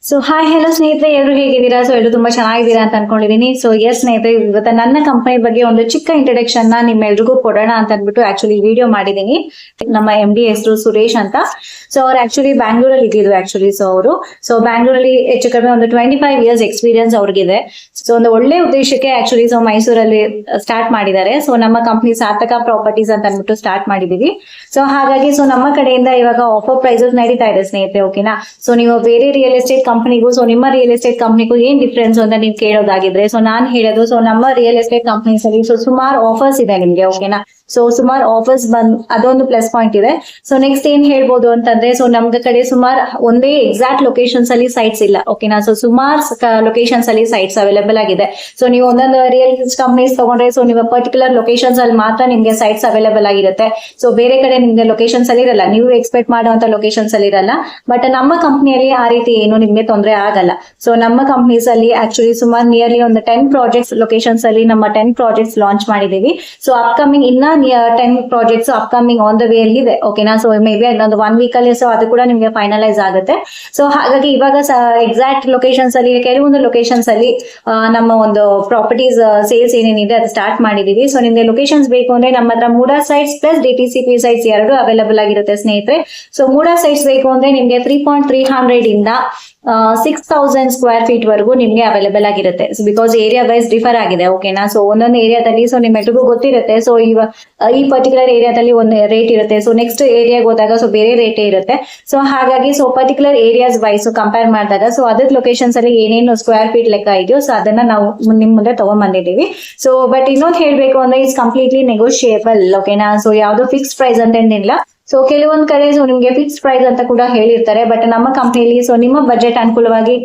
So hi hello ಸ್ನೇಹಿತರೆ, ಎಲ್ಲರೂ ಹೇಗಿದ್ದೀರಾ? ಸೊ ಎಲ್ಲರೂ ತುಂಬಾ ಚೆನ್ನಾಗಿದ್ದೀರಾ ಅಂತ ಅನ್ಕೊಂಡಿದೀನಿ. ಸೊ ಎಸ್ ಸ್ನೇಹಿತರೆ, ಇವತ್ತು ನನ್ನ ಕಂಪನಿ ಬಗ್ಗೆ ಒಂದು ಚಿಕ್ಕ ಇಂಟ್ರೊಡಕ್ಷನ್ ನಿಮ್ಮೆಲ್ರಿಗೂ ಕೊಡೋಣ ಅಂತ ಅಂದ್ಬಿಟ್ಟು ಆಕ್ಚುಲಿ ವಿಡಿಯೋ ಮಾಡಿದೀನಿ. ನಮ್ಮ MD ಹೆಸರು ಸುರೇಶ್ ಅಂತ. ಸೊ ಅವ್ರು ಆಕ್ಚುಲಿ ಬ್ಯಾಂಗ್ಳೂರಲ್ಲಿ ಇದ್ದಿದ್ರು ಆಕ್ಚುಲಿ. ಸೊ ಬ್ಯಾಂಗ್ಳೂರಲ್ಲಿ ಹೆಚ್ಚು ಕಡಿಮೆ ಒಂದು 25 years ಎಕ್ಸ್ಪೀರಿಯನ್ಸ್ ಅವ್ರಿಗಿದೆ. ಸೊ ಒಂದು ಒಳ್ಳೆ ಉದ್ದೇಶಕ್ಕೆ ಆಕ್ಚುಲಿ ಮೈಸೂರಲ್ಲಿ ಸ್ಟಾರ್ಟ್ ಮಾಡಿದ್ದಾರೆ. ಸೊ ನಮ್ಮ ಕಂಪನಿ ಸಾರ್ಥಕ ಪ್ರಾಪರ್ಟೀಸ್ ಅಂತ ಅಂದ್ಬಿಟ್ಟು ಸ್ಟಾರ್ಟ್ ಮಾಡಿದೀವಿ. ಸೊ ಹಾಗಾಗಿ ನಮ್ಮ ಕಡೆಯಿಂದ ಇವಾಗ ಆಫರ್ ಪ್ರೈಸಸ್ ನಡೀತಾ ಇದೆ ಸ್ನೇಹಿತರೆ, ಓಕೆನಾ? ಸೊ ನೀವು ಬೇರೆ ರಿಯಲ್ ಎಸ್ಟೇಟ್ ಕಂಪನಿಗೂ ನಿಮ್ಮ ರಿಯಲ್ ಎಸ್ಟೇಟ್ ಕಂಪನಿಗೂ ಏನ್ ಡಿಫ್ರೆನ್ಸ್ ಅಂತ ನೀವು ಕೇಳೋದಾಗಿದ್ರೆ, ನಾನ್ ಹೇಳೋದು ನಮ್ಮ ರಿಯಲ್ ಎಸ್ಟೇಟ್ ಕಂಪನೀಸ್ ಅಲ್ಲಿ ಸುಮಾರು ಆಫರ್ಸ್ ಇದೆ ನಿಮ್ಗೆ, ಓಕೆನಾ? ಸೊ ಸುಮಾರು ಆಫರ್ಸ್ ಅದೊಂದು ಪ್ಲಸ್ ಪಾಯಿಂಟ್ ಇದೆ. ಸೊ ನೆಕ್ಸ್ಟ್ ಏನ್ ಹೇಳ್ಬೋದು ಅಂತಂದ್ರೆ, ನಮ್ಗ ಕಡೆ ಸುಮಾರು ಒಂದೇ ಎಕ್ಸಾಕ್ಟ್ ಲೊಕೇಶನ್ಸ್ ಅಲ್ಲಿ ಸೈಟ್ಸ್ ಇಲ್ಲ, ಓಕೆನಾ? ಸೊ ಸುಮಾರು ಲೊಕೇಶನ್ಸ್ ಅಲ್ಲಿ ಸೈಟ್ಸ್ ಅವೈಲೇಬಲ್ ಆಗಿದೆ. ಸೊ ನೀವು ಒಂದೊಂದು ರಿಯಲ್ ಎಸ್ಟೇಟ್ ಕಂಪನೀಸ್ ತಗೊಂಡ್ರೆ ನೀವು ಪರ್ಟಿಕ್ಯುಲರ್ ಲೊಕೇಶನ್ಸ್ ಅಲ್ಲಿ ಮಾತ್ರ ನಿಮ್ಗೆ ಸೈಟ್ಸ್ ಅವೈಲೇಬಲ್ ಆಗಿರುತ್ತೆ. ಸೊ ಬೇರೆ ಕಡೆ ನಿಮ್ಗೆ ಲೊಕೇಶನ್ಸ್ ಅಲ್ಲಿ ಇರಲ್ಲ, ನೀವು ಎಕ್ಸ್ಪೆಕ್ಟ್ ಮಾಡುವಂತ ಲೊಕೇಶನ್ಸ್ ಅಲ್ಲಿ ಇರಲ್ಲ. ಬಟ್ ನಮ್ಮ ಕಂಪನಿಯಲ್ಲಿ ಆ ರೀತಿ ಏನು ನಿಮ್ಗೆ ತೊಂದರೆ ಆಗಲ್ಲ. ಸೊ ನಮ್ಮ ಕಂಪನೀಸ್ ಅಲ್ಲಿ ಆಕ್ಚುಲಿ ಸುಮಾರು ನಿಯರ್ಲಿ ಒಂದು 10 ಪ್ರಾಜೆಕ್ಟ್ಸ್ ಲೊಕೇಶನ್ಸ್ ಅಲ್ಲಿ ನಮ್ಮ 10 ಪ್ರಾಜೆಕ್ಟ್ಸ್ ಲಾಂಚ್ ಮಾಡಿದೀವಿ. ಸೊ ಅಪ್ಕಮಿಂಗ್ ಇನ್ನ 10 projects upcoming on the way ಇದೆ, ಓಕೆನಾ? ಸೊ ಮೇ ಬಿ ಇನ್ನೊಂದು 1 week ಅಲ್ಲಿ ಅದು ಕೂಡ ನಿಮ್ಗೆ ಫೈನಲೈಸ್ ಆಗುತ್ತೆ. ಸೊ ಹಾಗಾಗಿ ಇವಾಗ ಎಕ್ಸಾಕ್ಟ್ ಲೊಕೇಶನ್ಸ್ ಅಲ್ಲಿ ಕೆಲವೊಂದು ಲೊಕೇಶನ್ಸ್ ಅಲ್ಲಿ ನಮ್ಮ ಒಂದು ಪ್ರಾಪರ್ಟೀಸ್ ಸೇಲ್ಸ್ ಏನೇನಿದೆ ಅದು ಸ್ಟಾರ್ಟ್ ಮಾಡಿದೀವಿ. ಸೊ ನಿಮ್ಗೆ ಲೊಕೇಶನ್ಸ್ ಬೇಕು ಅಂದ್ರೆ ನಮ್ಮ ಹತ್ರ MUDA sites plus DTCP sites ಎರಡು ಅವೈಲೇಬಲ್ ಆಗಿರುತ್ತೆ ಸ್ನೇಹಿತರೆ. ಸೊ ಮೂಡಾ ಸೈಟ್ಸ್ ಬೇಕು ಅಂದ್ರೆ ನಿಮ್ಗೆ 3.300 ಇಂದ 6000 ಸ್ಕ್ವೇರ್ ಫೀಟ್ ವರೆಗೂ ನಿಮ್ಗೆ ಅವೈಲೇಬಲ್ ಆಗಿರುತ್ತೆ. ಬಿಕಾಸ್ ಏರಿಯಾ ವೈಸ್ ಡಿಫರ್ ಆಗಿದೆ, ಓಕೆನಾ? ಸೊ ಒಂದೊಂದು ಏರಿಯಾದಲ್ಲಿ ನಿಮ್ಮೆಲ್ರಿಗೂ ಗೊತ್ತಿರುತ್ತೆ. ಸೊ ಈ ಪರ್ಟಿಕ್ಯುಲರ್ ಏರಿಯಾದಲ್ಲಿ ಒಂದು ರೇಟ್ ಇರುತ್ತೆ. ಸೊ ನೆಕ್ಸ್ಟ್ ಏರಿಯಾಗೆ ಹೋದಾಗ ಬೇರೆ ರೇಟೇ ಇರುತ್ತೆ. ಸೊ ಹಾಗಾಗಿ ಪರ್ಟಿಕ್ಯುಲರ್ ಏರಿಯಾಸ್ ವೈಸ್ ಕಂಪೇರ್ ಮಾಡಿದಾಗ ಅದ್ರ ಲೊಕೇಶನ್ಸ್ ಅಲ್ಲಿ ಏನೇನು ಸ್ಕ್ವೇರ್ ಫೀಟ್ ಲೆಕ್ಕ ಇದೆಯೋ ಅದನ್ನ ನಾವು ನಿಮ್ ಮುಂದೆ ತಗೊಂಡ್ ಬಂದಿದ್ದೀವಿ. ಸೊ ಬಟ್ ಇನ್ನೊಂದು ಹೇಳ್ಬೇಕು ಅಂದ್ರೆ ಇಟ್ಸ್ ಕಂಪ್ಲೀಟ್ಲಿ ನೆಗೋಷಿಯೇಬಲ್, ಓಕೆನಾ? ಸೊ ಯಾವ್ದು ಫಿಕ್ಸ್ ಪ್ರೈಸ್ ಅಂತ ಏನಿಲ್ಲ. ಸೊ ಕೆಲವೊಂದ್ ಕಡೆ ನಿಮ್ಗೆ ಫಿಕ್ಸ್ ಪ್ರೈಸ್ ಅಂತ ಕೂಡ ಹೇಳಿರ್ತಾರೆ. ಬಟ್ ನಮ್ಮ ಕಂಪನಿಯಲ್ಲಿ ನಿಮ್ಮ ಬಜೆಟ್ ಅನುಕೂಲವಾಗಿ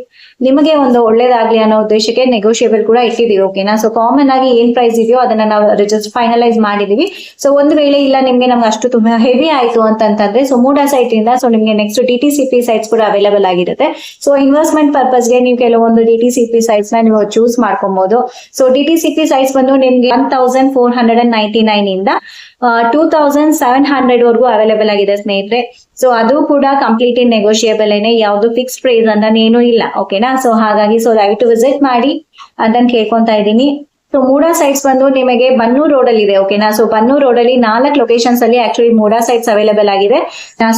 ನಿಮಗೆ ಒಂದು ಒಳ್ಳೇದಾಗ್ಲಿ ಅನ್ನೋ ಉದ್ದೇಶಕ್ಕೆ ನೆಗೋಷಿಯೇಬಲ್ ಕೂಡ ಇಟ್ಟಿದೀವಿ, ಓಕೆನಾ? ಸೊ ಕಾಮನ್ ಆಗಿ ಏನ್ ಪ್ರೈಸ್ ಇದೆಯೋ ಅದನ್ನ ನಾವು ಜಸ್ಟ್ ಫೈನಲೈಸ್ ಮಾಡಿದೀವಿ. ಸೊ ಒಂದು ವೇಳೆ ಇಲ್ಲ ನಮ್ಗೆ ಅಷ್ಟು ತುಂಬಾ ಹೆವಿ ಆಯ್ತು ಅಂತಂದ್ರೆ ಮೂಡಾ ಸೈಟ್ ಇಂದ ನಿಮ್ಗೆ ನೆಕ್ಸ್ಟ್ DTCP ಸೈಟ್ಸ್ ಕೂಡ ಅವೈಲೇಬಲ್ ಆಗಿರುತ್ತೆ. ಸೊ ಇನ್ವೆಸ್ಟ್ಮೆಂಟ್ ಪರ್ಪಸ್ಗೆ ನೀವು ಕೆಲವೊಂದು DTCP ಸೈಟ್ಸ್ ನ ನೀವು ಚೂಸ್ ಮಾಡ್ಕೊಬಹುದು. ಸೊ DTCP ಸೈಟ್ಸ್ ಬಂದು ನಿಮ್ಗೆ 1499 ಇಂದ 2700 ವರೆಗೂ ಅವೈಲೇಬಲ್ ಆಗಿದೆ ಸ್ನೇಹಿತರೆ. ಸೊ ಅದು ಕೂಡ ಕಂಪ್ಲೀಟ್ಲಿ ನೆಗೋಷಿಯೇಬಲ್ ಏನೇ, ಯಾವ್ದು ಫಿಕ್ಸ್ ಪ್ರೈಸ್ ಅಂತ ಏನು ಇಲ್ಲ, ಓಕೆನಾ? ಸೊ ಹಾಗಾಗಿ ದಯವಿಟ್ಟು ವಿಸಿಟ್ ಮಾಡಿ ಅಂತ ಕೇಳ್ಕೊಂತಾ ಇದ್ದೀನಿ. ಸೊ ಮೂಡಾ ಸೈಟ್ಸ್ ಬಂದು ನಿಮಗೆ ಬನ್ನೂರ್ ರೋಡ್ ಅಲ್ಲಿ ಇದೆ, ಓಕೆನಾ? ಸೊ ಬನ್ನೂರ್ ರೋಡ್ ಅಲ್ಲಿ 4 ಲೊಕೇಶನ್ಸ್ ಅಲ್ಲಿ ಆಕ್ಚುಲಿ ಮೂಡಾ ಸೈಟ್ಸ್ ಅವೈಲೇಬಲ್ ಆಗಿದೆ.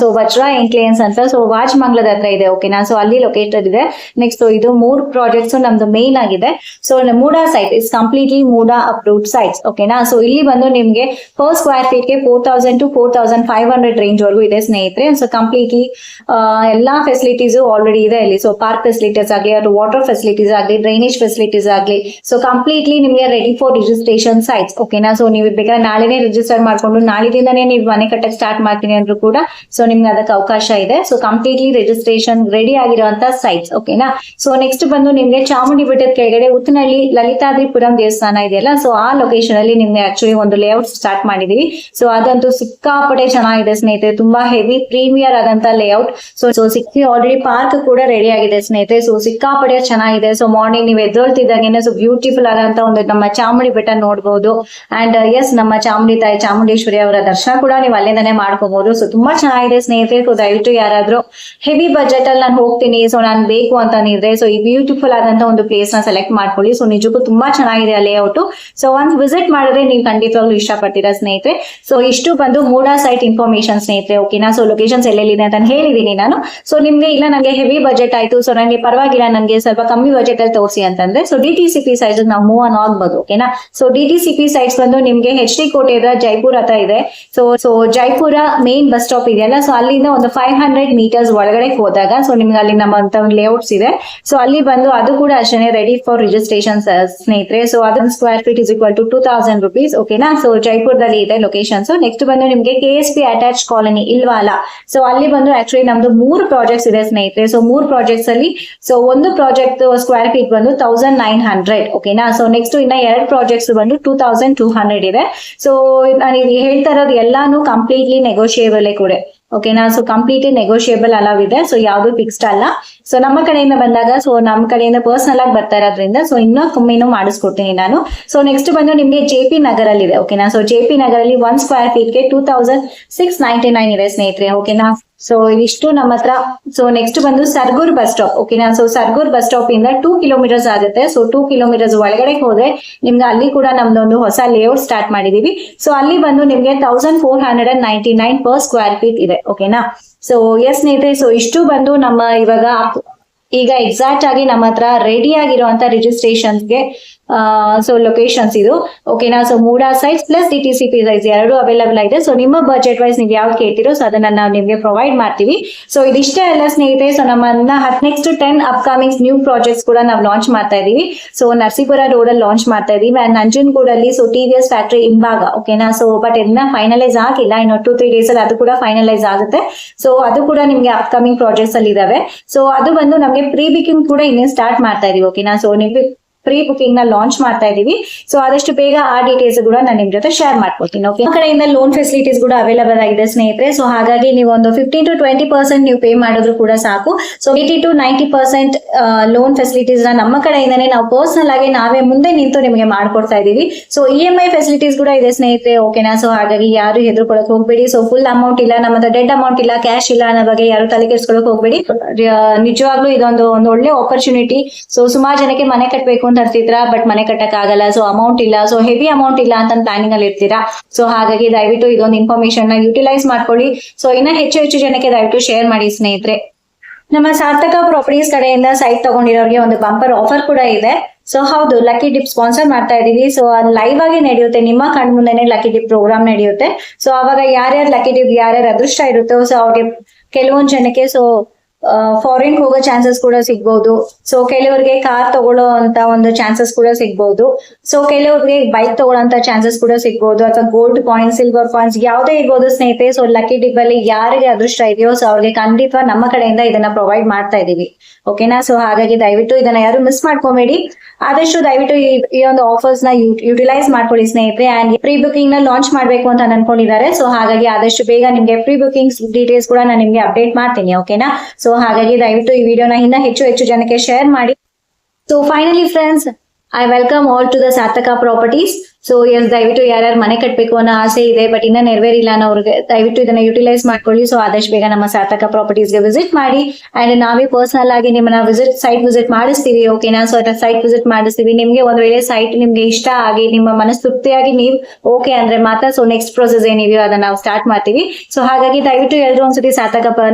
ಸೊ ವಜ್ರಾ ಎನ್ಕ್ಲೇನ್ಸ್ ಅಂತ ವಾಜಮಂಗ್ಲದ ಹತ್ರ ಇದೆ, ಓಕೆನಾ? ಸೊ ಅಲ್ಲಿ ಲೊಕೇಟೆಡ್ ಇದೆ. ನೆಕ್ಸ್ಟ್ ಇದು 3 ಪ್ರಾಜೆಕ್ಟ್ಸ್ ನಮ್ದು ಮೇನ್ ಆಗಿದೆ. So MUDA site is completely MUDA approved sites, ಓಕೆನಾ? ಸೊ ಇಲ್ಲಿ ಬಂದು ನಿಮ್ಗೆ ಪರ್ ಸ್ಕ್ವೇರ್ ಫೀಟ್ ಗೆ 4000 to 4500 ರೇಂಜ್ ವರೆಗೂ ಇದೆ ಸ್ನೇಹಿತರೆ. ಸೊ ಕಂಪ್ಲೀಟ್ಲಿ ಎಲ್ಲಾ ಫೆಸಿಲಿಟೀಸ್ ಆಲ್ರೆಡಿ ಇದೆ ಇಲ್ಲಿ. ಸೊ ಪಾರ್ಕ್ ಫೆಸಿಲಿಟೀಸ್ ಆಗಲಿ, ಅದು ವಾಟರ್ ಫೆಸಿಲಿಟೀಸ್ ಆಗಲಿ, ಡ್ರೈನೇಜ್ ಫೆಸಿಲಿಟೀಸ್ ಆಗಲಿ, ಸೊ ಕಂಪ್ಲೀಟ್ಲಿ ನಿಮ್ಗೆ ರೆಡಿ ಫಾರ್ ರಿಜಿಸ್ಟ್ರೇಷನ್ ಸೈಟ್ಸ್, ಓಕೆನಾ? ಸೊ ನೀವು ಬೇಕಾದ್ರೆ ನಾಳೆನೇ ರಿಜಿಸ್ಟರ್ ಮಾಡ್ಕೊಂಡು ನಾಳಿದಿಂದಾನೇ ನೀವು ಮನೆ ಕಟ್ಟಕ್ಕೆ ಸ್ಟಾರ್ಟ್ ಮಾಡ್ತೀನಿ ಅಂದ್ರೂ ಕೂಡ ನಿಮ್ಗೆ ಅದಕ್ಕೆ ಅವಕಾಶ ಇದೆ. ಸೊ ಕಂಪ್ಲೀಟ್ಲಿ ರಿಜಿಸ್ಟ್ರೇಷನ್ ರೆಡಿ ಆಗಿರುವಂತ ಸೈಟ್ಸ್, ಓಕೆನಾ? ಸೊ ನೆಕ್ಸ್ಟ್ ಬಂದು ನಿಮ್ಗೆ ಚಾಮುಂಡಿ ಬೆಟ್ಟದ ಕೆಳಗಡೆ ಉತ್ತನಹಳ್ಳಿ ಲಲಿತಾದ್ರಿಪುರಂ ದೇವಸ್ಥಾನ ಇದೆಯಲ್ಲ, ಸೊ ಆ ಲೊಕೇಶನ್ ಅಲ್ಲಿ ನಿಮ್ಗೆ ಆಕ್ಚುಲಿ ಒಂದು ಲೇಔಟ್ ಸ್ಟಾರ್ಟ್ ಮಾಡಿದೀವಿ. ಸೊ ಅದಂತೂ ಸಿಕ್ಕಾಪಟ್ಟೆ ಚೆನ್ನಾಗಿದೆ ಸ್ನೇಹಿತರೆ, ತುಂಬಾ ಹೆವಿ ಪ್ರೀಮಿಯರ್ ಆದಂತ ಲೇಔಟ್. ಸೊ ಸಿಕ್ಕಿ ಆಲ್ರೆಡಿ ಪಾರ್ಕ್ ಕೂಡ ರೆಡಿ ಆಗಿದೆ ಸ್ನೇಹಿತರೆ. ಸೊ ಸಿಕ್ಕಾಪಟ್ಟೆ ಚೆನ್ನಾಗಿದೆ. ಸೊ ಮಾರ್ನಿಂಗ್ ನೀವು ಎದ್ದೊಳ್ತಿದ್ದಾಗೇನೆ ಬ್ಯೂಟಿಫುಲ್ ಆದಂತ ಒಂದು ನಮ್ಮ ಚಾಮುಂಡಿ ಬೆಟ್ಟ ನೋಡಬಹುದು. ಅಂಡ್ ಎಸ್ ನಮ್ಮ ಚಾಮುಂಡಿ ತಾಯಿ ಚಾಮುಂಡೇಶ್ವರಿ ಅವರ ದರ್ಶನ ಕೂಡ ನೀವು ಅಲ್ಲಿಂದಾನೆ ಮಾಡ್ಕೋಬಹುದು. ಸೊ ತುಂಬಾ ಚೆನ್ನಾಗಿದೆ ಸ್ನೇಹಿತರೆ. ಸೊ ದಯವಿಟ್ಟು ಯಾರಾದ್ರೂ ಹೆವಿ ಬಜೆಟ್ ಅಲ್ಲಿ ನಾನು ಹೋಗ್ತೀನಿ, ನಾನು ಬೇಕು ಅಂತ ಇದ್ರೆ ಈ ಬ್ಯೂಟಿಫುಲ್ ಆದಂತ ಒಂದು ಪ್ಲೇಸ್ ನ ಸೆಲೆಕ್ಟ್ ಮಾಡ್ಕೊಳ್ಳಿ. ಸೊ ನಿಜಕ್ಕೂ ತುಂಬಾ ಚೆನ್ನಾಗಿದೆ ಆ ಲೇಔಟ್. ಸೊ ಒಂದ್ ವಿಸಿಟ್ ಮಾಡಿದ್ರೆ ನೀವು ಖಂಡಿತವಾಗ್ಲೂ ಇಷ್ಟಪಡ್ತೀರಾ ಸ್ನೇಹಿತರೆ. ಸೊ ಇಷ್ಟು ಬಂದು ಮೂಡಾ ಸೈಟ್ ಇನ್ಫಾರ್ಮೇಶನ್ ಸ್ನೇಹಿತರೆ, ಓಕೆನಾ? ಸೊ ಲೊಕೇಶನ್ಸ್ ಎಲ್ಲೆಲ್ಲಿದೆ ಅಂತ ಹೇಳಿದೀನಿ ನಾನು. ಸೊ ನಿಮ್ಗೆ ಇಲ್ಲ ನನಗೆ ಹೆವಿ ಬಜೆಟ್ ಆಯ್ತು, ಸೊ ನನಗೆ ಪರವಾಗಿಲ್ಲ, ನನಗೆ ಸ್ವಲ್ಪ ಕಮ್ಮಿ ಬಜೆಟ್ ಅಲ್ಲಿ ತೋರಿಸಿ ಅಂತಂದ್ರೆ DTCP ಸೈಟ್ಸ್ ನಾವು ಮೂವ್ ಆನ್ ಆಗ್ಬೋದು, ಓಕೆನಾ? ಸೊ DTCP ಸೈಟ್ಸ್ ಬಂದು ನಿಮ್ಗೆ HD ಕೋಟೆ ಜೈಪುರ್ ಹತ್ರ ಇದೆ. So Jaipur main bus stop ಇದೆಯಲ್ಲ, ಸೊ ಅಲ್ಲಿಂದ ಒಂದು 500 ಮೀಟರ್ಸ್ ಒಳಗಡೆ ಹೋದಾಗ ನಿಮ್ಗೆ ಅಲ್ಲಿ ನಮ್ಮ ಲೇಔಟ್ಸ್ ಇದೆ. ಸೊ ಅಲ್ಲಿ ಬಂದು ಅದು ಕೂಡ ಅಷ್ಟೇ ರೆಡಿ ಫಾರ್ ರಿಜಿಸ್ಟ್ರೇಷನ್ ಸ್ನೇಹಿತರೆ. ಸೊ ಅದನ್ನ square feet is equal to 2000 rupees, ಓಕೆನಾ? ಸೊ ಜೈಪುರದಲ್ಲಿ ಇದೆ ಲೊಕೇಶನ್ಸ್. ನೆಕ್ಸ್ಟ್ ಬಂದು ನಿಮ್ಗೆ KSP ಅಟ್ಯಾಚ್ ಕಾಲೋನಿ ಇಲ್ವಾಲ. ಸೊ ಅಲ್ಲಿ ಬಂದು ಆಕ್ಚುಲಿ ನಮ್ದು 3 ಪ್ರಾಜೆಕ್ಟ್ಸ್ ಇದೆ ಸ್ನೇಹಿತರೆ. ಸೊ 3 ಪ್ರಾಜೆಕ್ಟ್ಸ್ ಅಲ್ಲಿ ಒಂದು ಪ್ರಾಜೆಕ್ಟ್ ಸ್ಕ್ವೇರ್ ಫೀಟ್ ಬಂದು 1900, ಓಕೆನಾ? ಸೊ ನೆಕ್ಸ್ಟ್ ಇನ್ನ 2 ಪ್ರಾಜೆಕ್ಟ್ಸ್ ಬಂದು 2200 ಇದೆ. ಸೊ ನಾನು ಹೇಳ್ತಾ ಇರೋದು ಎಲ್ಲಾನು ಕಂಪ್ಲೀಟ್ಲಿ ನೆಗೋಷಿಯೇಬಲ್ ಕೂಡ, ಓಕೆನಾ? ಸೊ ಕಂಪ್ಲೀಟ್ಲಿ ನೆಗೋಷಿಯೇಬಲ್ ಅಲವ್ ಇದೆ. ಸೊ ಯಾವ್ದು ಫಿಕ್ಸ್ಡ್ ಅಲ್ಲ. ಸೊ ನಮ್ಮ ಕಡೆಯಿಂದ ಬಂದಾಗ ಸೊ ನಮ್ಮ ಕಡೆಯಿಂದ ಪರ್ಸನಲ್ ಆಗಿ ಬರ್ತಾ ಇರೋದ್ರಿಂದ ಸೊ ಇನ್ನೂ ಕಮ್ಮಿನೂ ಮಾಡಿಸ್ಕೊಡ್ತೀನಿ ನಾನು. ಸೊ ನೆಕ್ಸ್ಟ್ ಬಂದು ನಿಮ್ಗೆ JP ನಗರ್ ಅಲ್ಲಿ ಇದೆ ಓಕೆನಾ. ಸೊ JP ನಗರ್ ಅಲ್ಲಿ 1 ಸ್ಕ್ವೇರ್ ಫೀಟ್ ಗೆ 2699 ಇದೆ ಸ್ನೇಹಿತರೆ ಓಕೆನಾ. ಸೊ ಇದಿಷ್ಟು ನಮ್ಮ ಹತ್ರ. ಸೊ ನೆಕ್ಸ್ಟ್ ಬಂದು ಸರ್ಗೂರ್ ಬಸ್ ಸ್ಟಾಪ್ ಓಕೆನಾ. ಸೊ ಸರ್ಗೂರ್ ಬಸ್ ಸ್ಟಾಪ್ ಇಂದ 2 ಕಿಲೋಮೀಟರ್ಸ್ ಆಗುತ್ತೆ. ಸೊ 2 ಕಿಲೋಮೀಟರ್ಸ್ ಒಳಗಡೆ ಹೋದ್ರೆ ನಿಮ್ಗೆ ಅಲ್ಲಿ ಕೂಡ ನಮ್ದೊಂದು ಹೊಸ ಲೇಔಟ್ ಸ್ಟಾರ್ಟ್ ಮಾಡಿದೀವಿ. ಸೊ ಅಲ್ಲಿ ಬಂದು ನಿಮ್ಗೆ 1499 ಪರ್ ಸ್ಕ್ವೇರ್ ಫೀಟ್ ಇದೆ ಓಕೆನಾ. ಸೊ ಎಸ್ ಸ್ನೇಹಿತರೆ, ಸೊ ಇಷ್ಟು ಬಂದು ನಮ್ಮ ಈಗ ಎಕ್ಸಾಕ್ಟ್ ಆಗಿ ನಮ್ಮ ಹತ್ರ ರೆಡಿ ಆಗಿರುವಂತ ರಿಜಿಸ್ಟ್ರೇಷನ್ಸ್ಗೆ ಸೊ ಲೊಕೇಶನ್ಸ್ ಇದು ಓಕೆನಾ. So MUDA sites plus DTCP sites ಎರಡು ಅವೈಲಬಲ್ ಆಗಿದೆ. ಸೊ ನಿಮ್ಮ ಬಜೆಟ್ ವೈಸ್ ನೀವು ಯಾವ್ದು ಕೇಳ್ತಿರೋ ಸೊ ಅದನ್ನ ನಾವು ನಿಮ್ಗೆ ಪ್ರೊವೈಡ್ ಮಾಡ್ತೀವಿ. ಸೊ ಇದಿಷ್ಟೇ ಅಲ್ಲ ಸ್ನೇಹಿತರೆ, ಸೊ ನಮ್ಮನ್ನ ನೆಕ್ಸ್ಟ್ 10 ಅಪ್ಕಮಿಂಗ್ ನ್ಯೂ ಪ್ರಾಜೆಕ್ಟ್ಸ್ ಕೂಡ ನಾವು ಲಾಂಚ್ ಮಾಡ್ತಾ ಇದೀವಿ. ಸೊ ನರಸೀಪುರ ರೋಡ್ ಅಲ್ಲಿ ಲಾಂಚ್ ಮಾಡ್ತಾ ಇದೀವಿ ಅಂಡ್ ನಂಜನಗೂಡಲ್ಲಿ ಸೊ TVS ಫ್ಯಾಕ್ಟರಿ ಹಿಂಭಾಗ ಓಕೆನಾ. ಸೊ ಬಟ್ ಇದನ್ನ ಫೈನಲೈಸ್ ಆಗಿಲ್ಲ, ಇನ್ನು 2-3 ಡೇಸ್ ಅಲ್ಲಿ ಅದು ಕೂಡ ಫೈನಲೈಸ್ ಆಗುತ್ತೆ. ಸೊ ಅದು ಕೂಡ ನಿಮ್ಗೆ ಅಪ್ಕಮಿಂಗ್ ಪ್ರಾಜೆಕ್ಟ್ಸ್ ಅಲ್ಲಿ ಇದಾವೆ. ಸೊ ಅದು ಬಂದು ನಮ್ಗೆ ಪ್ರೀ ಬುಕಿಂಗ್ ಕೂಡ ಇನ್ನೇನು ಸ್ಟಾರ್ಟ್ ಮಾಡ್ತಾ ಇದೀವಿ ಓಕೆನಾ. ಸೊ ನೀವು ಪ್ರೀ ಬುಕಿಂಗ್ ನ ಲಾಂಚ್ ಮಾಡ್ತಾ ಇದೀವಿ. ಸೊ ಆದಷ್ಟು ಬೇಗ ಆ ಡೀಟೇಲ್ಸ್ ಕೂಡ ನಾನು ನಿಮ್ ಜೊತೆ ಶೇರ್ ಮಾಡ್ಕೊಡ್ತೀನಿ ಓಕೆ. ಕಡೆಯಿಂದ ಲೋನ್ ಫೆಸಿಲಿಟೀಸ್ ಕೂಡ ಅವೈಲಬಲ್ ಆಗಿದೆ ಸ್ನೇಹಿತರೆ. ಸೊ ಹಾಗಾಗಿ ನೀವು ಒಂದು 15 to 20% ನೀವು ಪೇ ಮಾಡಿದ್ರು ಕೂಡ ಸಾಕು. ಸೊ 80 to 90% ಲೋನ್ ಫೆಸಿಲಿಟೀಸ್ ನ ನಮ್ಮ ಕಡೆಯಿಂದನೇ ನಾವು ಪರ್ಸನಲ್ ಆಗಿ ನಾವೇ ಮುಂದೆ ನಿಂತು ನಿಮಗೆ ಮಾಡ್ಕೊಡ್ತಾ ಇದೀವಿ. ಸೊ EMI ಫೆಸಿಲಿಟೀಸ್ ಕೂಡ ಇದೆ ಸ್ನೇಹಿತರೆ ಓಕೆನಾ. ಸೊ ಹಾಗಾಗಿ ಯಾರು ಹೆದರ್ಕೊಳಕ್ ಹೋಗ್ಬೇಡಿ. ಸೊ ಫುಲ್ ಅಮೌಂಟ್ ಇಲ್ಲ, ನಮ್ಮ ಹತ್ರ ಡೆಡ್ ಅಮೌಂಟ್ ಇಲ್ಲ, ಕ್ಯಾಶ್ ಇಲ್ಲ ಅನ್ನೋ ಬಗ್ಗೆ ಯಾರು ತಲೆ ಕೆಡ್ಸ್ಕೊಳಕ್ ಹೋಗ್ಬೇಡಿ. ನಿಜವಾಗ್ಲೂ ಇದೊಂದು ಒಳ್ಳೆ ಆಪರ್ಚುನಿಟಿ. ಸೊ ಸುಮಾರು ಜನಕ್ಕೆ ಮನೆ ಕಟ್ಟಬೇಕು ಅಂತಿದ್ರ ಬಟ್ ಮನೆ ಕಟ್ಟಕ್ ಆಗಲ್ಲ, ಸೊ ಅಮೌಂಟ್ ಇಲ್ಲ, ಸೊ ಹೆವಿ ಅಮೌಂಟ್ ಇಲ್ಲ ಅಂತ ಪ್ಲಾನಿಂಗ್ ಅಲ್ಲಿ ಇರ್ತೀರಾ. ಸೊ ಹಾಗಾಗಿ ದಯವಿಟ್ಟು ಇದೊಂದು ಇನ್ಫಾರ್ಮೇಶನ್ ನ ಯುಟಿಲೈಸ್ ಮಾಡ್ಕೊಳ್ಳಿ. ಸೊ ಇನ್ನ ಹೆಚ್ಚು ಜನಕ್ಕೆ ದಯವಿಟ್ಟು ಶೇರ್ ಮಾಡಿ ಸ್ನೇಹಿತರೆ. ನಮ್ಮ ಸಾರ್ಥಕ ಪ್ರಾಪರ್ಟೀಸ್ ಕಡೆಯಿಂದ ಸೈಟ್ ತಗೊಂಡಿರೋರಿಗೆ ಒಂದು ಬಂಪರ್ ಆಫರ್ ಕೂಡ ಇದೆ. ಸೊ ಹೌದು, ಲಕ್ಕಿ ಡಿಪ್ ಸ್ಪಾನ್ಸರ್ ಮಾಡ್ತಾ ಇದೀವಿ. ಸೊ ಅದು ಲೈವ್ ಆಗಿ ನಡೆಯುತ್ತೆ, ನಿಮ್ಮ ಕಣ್ ಮುಂದೆನೆ ಲಕ್ಕಿ ಡಿಪ್ ಪ್ರೋಗ್ರಾಮ್ ನಡೆಯುತ್ತೆ. ಸೊ ಅವಾಗ ಯಾರ್ಯಾರು ಲಕ್ಕಿ ಡಿಪ್ ಯಾರ್ಯಾರು ಅದೃಷ್ಟ ಇರುತ್ತೋ ಸೊ ಅವ್ರಿಗೆ ಕೆಲವೊಂದ್ ಜನಕ್ಕೆ ಸೊ ಫಾರಿನ್ ಹೋಗೋ ಚಾನ್ಸಸ್ ಕೂಡ ಸಿಗ್ಬಹುದು. ಸೊ ಕೆಲವರಿಗೆ ಕಾರ್ ತಗೊಳ್ಳೋ ಅಂತ ಒಂದು ಚಾನ್ಸಸ್ ಕೂಡ ಸಿಗ್ಬಹುದು. ಸೊ ಕೆಲವರಿಗೆ ಬೈಕ್ ತಗೊಳ್ಳೋಂತ ಚಾನ್ಸಸ್ ಕೂಡ ಸಿಗ್ಬಹುದು, ಅಥವಾ ಗೋಲ್ಡ್ ಕಾಯಿನ್ಸ್, ಸಿಲ್ವರ್ ಕಾಯಿನ್ಸ್ ಯಾವುದೇ ಇರ್ಬೋದು ಸ್ನೇಹಿತರೆ. ಸೊ ಲಕ್ಕಿ ಡಿಪ್ ಅಲ್ಲಿ ಯಾರಿಗೆ ಅದೃಷ್ಟ ಇದೆಯೋ ಸೊ ಅವ್ರಿಗೆ ಖಂಡಿತ ನಮ್ಮ ಕಡೆಯಿಂದ ಇದನ್ನ ಪ್ರೊವೈಡ್ ಮಾಡ್ತಾ ಇದೀವಿ ಓಕೆನಾ. ಸೊ ಹಾಗಾಗಿ ದಯವಿಟ್ಟು ಇದನ್ನ ಯಾರು ಮಿಸ್ ಮಾಡ್ಕೊಬೇಡಿ. ಆದಷ್ಟು ದಯವಿಟ್ಟು ಈ ಒಂದು ಆಫರ್ಸ್ ನ ಯುಟಿಲೈಸ್ ಮಾಡ್ಕೊಳ್ಳಿ ಸ್ನೇಹಿತರೆ. ಅಂಡ್ ಪ್ರೀ ಬುಕಿಂಗ್ ನ ಲಾಂಚ್ ಮಾಡ್ಬೇಕು ಅಂತ ಅನ್ಕೊಂಡಿದ್ದಾರೆ. ಸೊ ಹಾಗಾಗಿ ಆದಷ್ಟು ಬೇಗ ನಿಮ್ಗೆ ಪ್ರೀ ಬುಕಿಂಗ್ ಡೀಟೇಲ್ಸ್ ಕೂಡ ನಾನು ನಿಮ್ಗೆ ಅಪ್ಡೇಟ್ ಮಾಡ್ತೀನಿ ಓಕೆನಾ. ಸೊ ಹಾಗಾಗಿ ದಯವಿಟ್ಟು ಈ ವಿಡಿಯೋನ ಇನ್ನ ಹೆಚ್ಚು ಜನಕ್ಕೆ ಶೇರ್ ಮಾಡಿ. So finally friends, I welcome all to the Sarthak properties. So yes, ದಯವಿಟ್ಟು ಯಾರ್ಯಾರು ಮನೆ ಕಟ್ಟಬೇಕು ಅನ್ನೋ ಆಸೆ ಇದೆ ಬಟ್ ಇನ್ನ ನೆರವೇರಿಲ್ಲ ಅನ್ನೋರಿಗೆ ದಯವಿಟ್ಟು ಇದನ್ನ ಯುಟಿಲೈಸ್ ಮಾಡ್ಕೊಳ್ಳಿ. ಸೊ ಆದಷ್ಟು ಬೇಗ ನಮ್ಮ ಸಾರ್ಥಕ ಪ್ರಾಪರ್ಟೀಸ್ಗೆ ವಿಸಿಟ್ ಮಾಡಿ ಅಂಡ್ ನಾವೇ ಪರ್ಸನಲ್ ಆಗಿ ನಿಮ್ಮನ್ನ ಸೈಟ್ ವಿಸಿಟ್ ಮಾಡಿಸ್ತೀವಿ ಓಕೆನಾ. ಸೊ ಸೈಟ್ ವಿಸಿಟ್ ಮಾಡಿಸ್ತೀವಿ. ನಿಮ್ಗೆ ಒಂದ್ ವೇಳೆ ಸೈಟ್ ನಿಮ್ಗೆ ಇಷ್ಟ ಆಗಿ ನಿಮ್ಮ ಮನಸ್ತೃಪ್ತಿಯಾಗಿ ನೀವು ಓಕೆ ಅಂದ್ರೆ ಮಾತ್ರ ಸೊ ನೆಕ್ಸ್ಟ್ ಪ್ರೊಸೆಸ್ ಏನಿದೆಯೋ ಅದನ್ನ ನಾವು ಸ್ಟಾರ್ಟ್ ಮಾಡ್ತೀವಿ. ಸೊ ಹಾಗಾಗಿ ದಯವಿಟ್ಟು ಎಲ್ಲರೂ ಒಂದ್ಸತಿ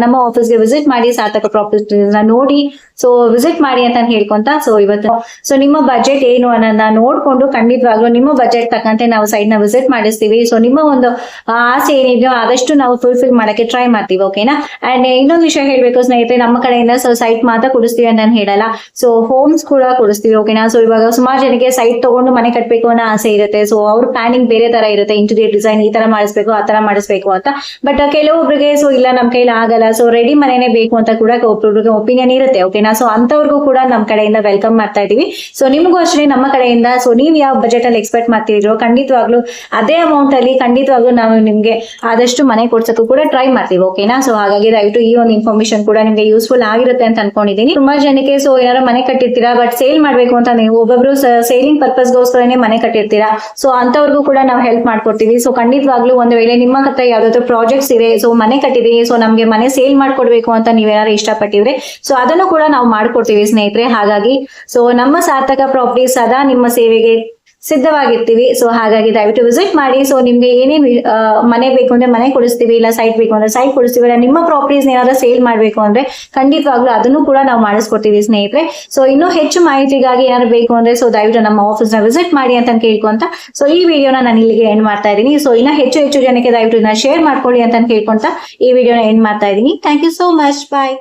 ನಮ್ಮ ಆಫೀಸ್ಗೆ ವಿಸಿಟ್ ಮಾಡಿ, ಸಾರ್ಥಕ ಪ್ರಾಪರ್ಟೀಸ್ ನ ನೋಡಿ ಸೊ ವಿಸಿಟ್ ಮಾಡಿ ಅಂತ ಹೇಳ್ಕೊಂತ ಸೊ ಇವತ್ತು ಸೊ ನಿಮ್ಮ ಬಜೆಟ್ ಏನು ಅನ್ನೋದನ್ನ ನೋಡ್ಕೊಂಡು ಖಂಡಿತವಾಗ್ಲೂ ನಿಮ್ಮ ಬಜೆಟ್ ತಕ್ಕಂತೆ ನಾವು ಸೈಟ್ ನ ವಿಸಿಟ್ ಮಾಡಿಸ್ತೀವಿ. ಸೊ ನಿಮ್ಮ ಒಂದು ಆಸೆ ಏನಿದೆಯೋ ಆದಷ್ಟು ನಾವು ಫುಲ್ಫಿಲ್ ಮಾಡಕ್ಕೆ ಟ್ರೈ ಮಾಡ್ತೀವಿ ಓಕೆನಾ. ಅಂಡ್ ಇನ್ನೊಂದು ವಿಷಯ ಹೇಳ್ಬೇಕು ಸ್ನೇಹಿತರೆ, ನಮ್ಮ ಕಡೆಯಿಂದ ಸೊ ಸೈಟ್ ಮಾತ್ರ ಕೊಡಿಸ್ತೀವಿ ಅಂತ ನಾನು ಹೇಳಲ್ಲ, ಸೊ ಹೋಮ್ಸ್ ಕೂಡ ಕೊಡಿಸ್ತೀವಿ ಓಕೆನಾ. ಸೊ ಇವಾಗ ಸುಮಾರು ಜನಕ್ಕೆ ಸೈಟ್ ತಗೊಂಡು ಮನೆ ಕಟ್ಟಬೇಕು ಅನ್ನೋ ಆಸೆ ಇರುತ್ತೆ. ಸೊ ಅವ್ರ ಪ್ಲಾನಿಂಗ್ ಬೇರೆ ತರ ಇರುತ್ತೆ, ಇಂಟೀರಿಯರ್ ಡಿಸೈನ್ ಈ ತರ ಮಾಡಿಸ್ಬೇಕು ಆ ತರ ಮಾಡಿಸ್ಬೇಕು ಅಂತ. ಬಟ್ ಕೆಲವೊಬ್ರಿಗೆ ಸೊ ಇಲ್ಲ ನಮ್ ಕೈಲಿ ಆಗಲ್ಲ, ಸೊ ರೆಡಿ ಮನೆನೇ ಬೇಕು ಅಂತ ಕೂಡ ಒಬ್ಬೊಬ್ರಿಗೆ ಒಪಿನಿಯನ್ ಇರುತ್ತೆ ಓಕೆನಾ. ಸೊ ಅಂತವ್ರಿಗೂ ಕೂಡ ನಮ್ಮ ಕಡೆಯಿಂದ ವೆಲ್ಕಮ್ ಮಾಡ್ತಾ ಇದೀವಿ. ಸೊ ನಿಮಗೂ ಅಷ್ಟೇ ನಮ್ಮ ಕಡೆಯಿಂದ ಸೊ ನೀವು ಯಾವ ಬಜೆಟ್ ಅಲ್ಲಿ ಎಕ್ಸ್ಪೆಕ್ಟ್ ಮಾಡ್ತಿರೋ ಖಂಡಿತವಾಗ್ಲೂ ಅದೇ ಅಮೌಂಟ್ ಅಲ್ಲಿ ಖಂಡಿತವಾಗ್ಲೂ ನಾವು ನಿಮ್ಗೆ ಆದಷ್ಟು ಮನೆ ಕೊಡ್ಸಕ್ಕೂ ಕೂಡ ಟ್ರೈ ಮಾಡ್ತೀವಿ ಓಕೆನಾ. ಸೊ ಹಾಗಾಗಿ ದಯವಿಟ್ಟು ಈ ಒಂದು ಇನ್ಫಾರ್ಮೇಶನ್ ಕೂಡ ನಿಮ್ಗೆ ಯೂಸ್ಫುಲ್ ಆಗಿರುತ್ತೆ ಅಂತ ಅನ್ಕೊಂಡಿದೀನಿ. ತುಂಬಾ ಜನಕ್ಕೆ ಸೊ ಏನಾದ್ರು ಮನೆ ಕಟ್ಟಿರ್ತೀರಾ ಬಟ್ ಸೇಲ್ ಮಾಡ್ಬೇಕು ಅಂತ ನೀವು ಒಬ್ಬೊಬ್ರು ಸೇಲಿಂಗ್ ಪರ್ಪಸ್ಗೋಸ್ಕರನೇ ಮನೆ ಕಟ್ಟಿರ್ತೀರಾ. ಸೊ ಅಂತವ್ರಿಗೂ ಕೂಡ ನಾವು ಹೆಲ್ಪ್ ಮಾಡ್ಕೊಡ್ತೀವಿ. ಸೊ ಖಂಡಿತವಾಗ್ಲೂ ಒಂದು ವೇಳೆ ನಿಮ್ಮ ಹತ್ರ ಯಾವ್ದಾದ್ರು ಪ್ರಾಜೆಕ್ಟ್ಸ್ ಇದೆ, ಸೊ ಮನೆ ಕಟ್ಟಿದೀವಿ, ಸೊ ನಮ್ಗೆ ಮನೆ ಸೇಲ್ ಮಾಡ್ಕೊಡ್ಬೇಕು ಅಂತ ನೀವೇನಾದ್ರು ಇಷ್ಟಪಟ್ಟಿದ್ರೆ ಸೊ ಅದನ್ನು ಕೂಡ ನಾವು ಮಾಡ್ಕೊಡ್ತೀವಿ ಸ್ನೇಹಿತರೆ. ಹಾಗಾಗಿ ಸೊ ನಮ್ಮ ಸಾರ್ಥಕ ಪ್ರಾಪರ್ಟೀಸ್ ಸದಾ ನಿಮ್ಮ ಸೇವೆಗೆ ಸಿದ್ಧವಾಗಿರ್ತೀವಿ. ಸೊ ಹಾಗಾಗಿ ದಯವಿಟ್ಟು ವಿಸಿಟ್ ಮಾಡಿ. ಸೊ ನಿಮ್ಗೆ ಏನೇನು ಮನೆ ಬೇಕು ಅಂದ್ರೆ ಮನೆ ಕೊಡಿಸ್ತೀವಿ, ಇಲ್ಲ ಸೈಟ್ ಬೇಕು ಅಂದ್ರೆ ಸೈಟ್ ಕೊಡಿಸ್ತೀವಿ, ಇಲ್ಲ ನಿಮ್ಮ ಪ್ರಾಪರ್ಟೀಸ್ ಏನಾದ್ರು ಸೇಲ್ ಮಾಡ್ಬೇಕು ಅಂದ್ರೆ ಖಂಡಿತವಾಗ್ಲೂ ಅದನ್ನು ಕೂಡ ನಾವು ಮಾಡಿಸ್ಕೊಡ್ತೀವಿ ಸ್ನೇಹಿತರೆ. ಸೊ ಇನ್ನೂ ಹೆಚ್ಚು ಮಾಹಿತಿಗಾಗಿ ಏನಾದ್ರು ಬೇಕು ಅಂದ್ರೆ ಸೊ ದಯವಿಟ್ಟು ನಮ್ಮ ಆಫೀಸ್ ನ ವಿಸಿಟ್ ಮಾಡಿ ಅಂತ ಕೇಳ್ಕೊಂತ ಸೊ ಈ ವಿಡಿಯೋನ ನಾನು ಇಲ್ಲಿಗೆ ಎಂಡ್ ಮಾಡ್ತಾ ಇದ್ದೀನಿ. ಸೊ ಇನ್ನ ಹೆಚ್ಚು ಜನಕ್ಕೆ ದಯವಿಟ್ಟು ಇದನ್ನ ಶೇರ್ ಮಾಡ್ಕೊಳ್ಳಿ ಅಂತ ಕೇಳ್ಕೊಂತ ಈ ವಿಡಿಯೋನ ಎಂಡ್ ಮಾಡ್ತಾ ಇದ್ದೀನಿ. Thank you so much. Bye.